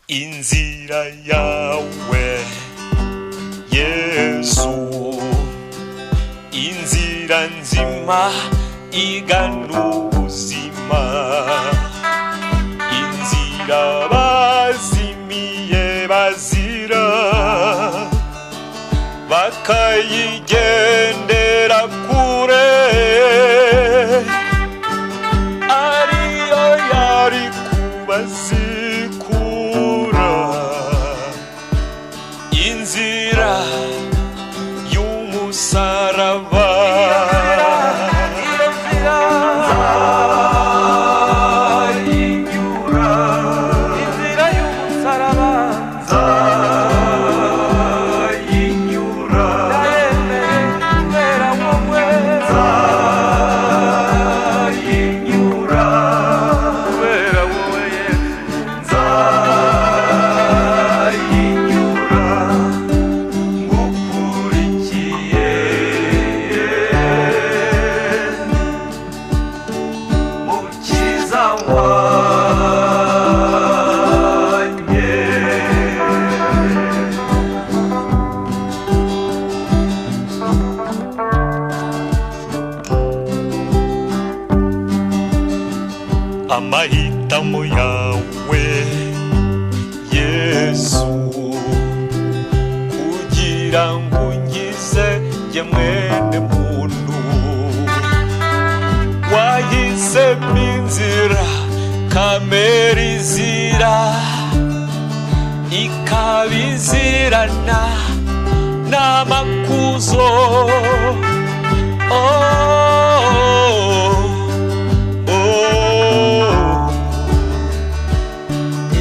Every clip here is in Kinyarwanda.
inzira yawe Yesu, inzira nzima igana ubuzima, inzira bazimiye bazira bakayigendera kure, ariyo yari kubazikura, inzira y'umusaraba. Amahitamo yawe Yesu, kugira ngo unkize jye mwene muntu, wahisemo inzira kamere izira, ikaba izirana n'amakuzo.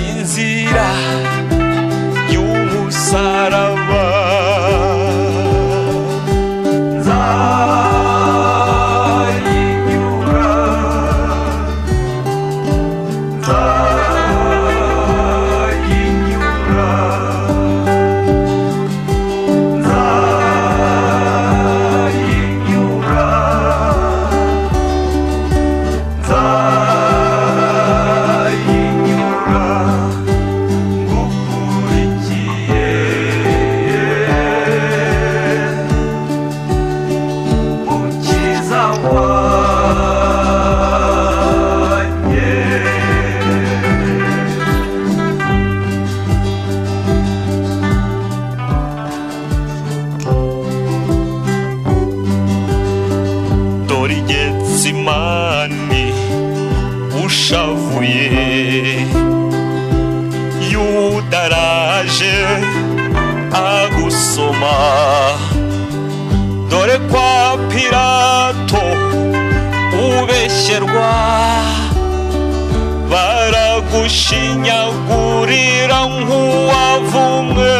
Inzira y'umusaraba, nzayinyura, nzayinyura, nzayinyura, dore Getsimani ushavuye, Yuda araje agusoma, dore kwa Pilato ubeshyerwa, baragushinyagurira nk'uwavumwe.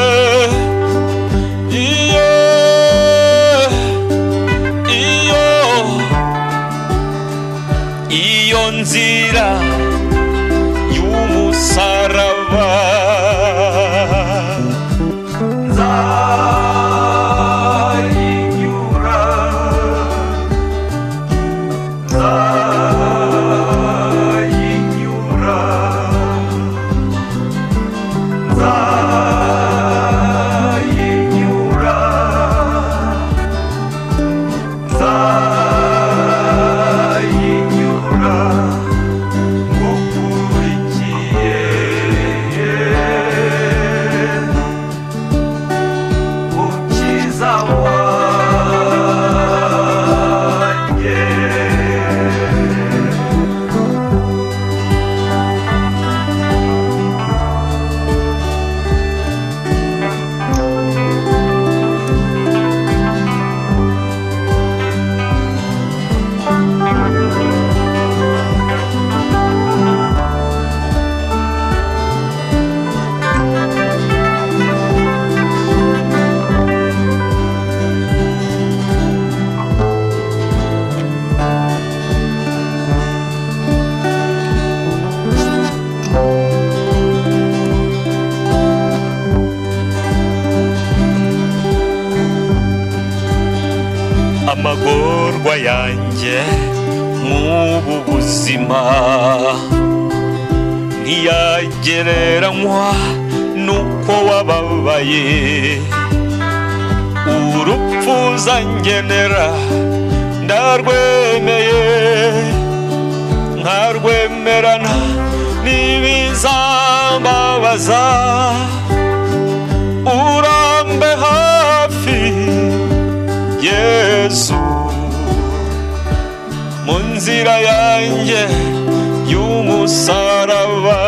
Iyo nzira y'umusaraba, nzayinyura, nzayinyura, nzayinyura, amagorwa yanjye mu buzima, ntiyagereranywa nuko wababaye. Urupfu uzangenera ndarwemeye, nkarwemerana n'ibizambabaza. Urambe hafi Yesu mu nzira yanjye y'umusaraba.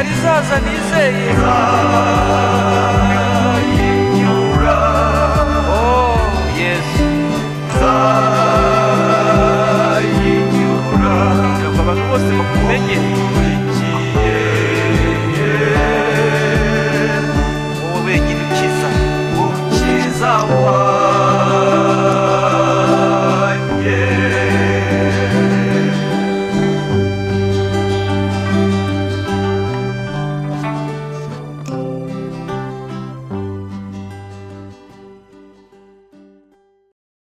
Rizaza nizeye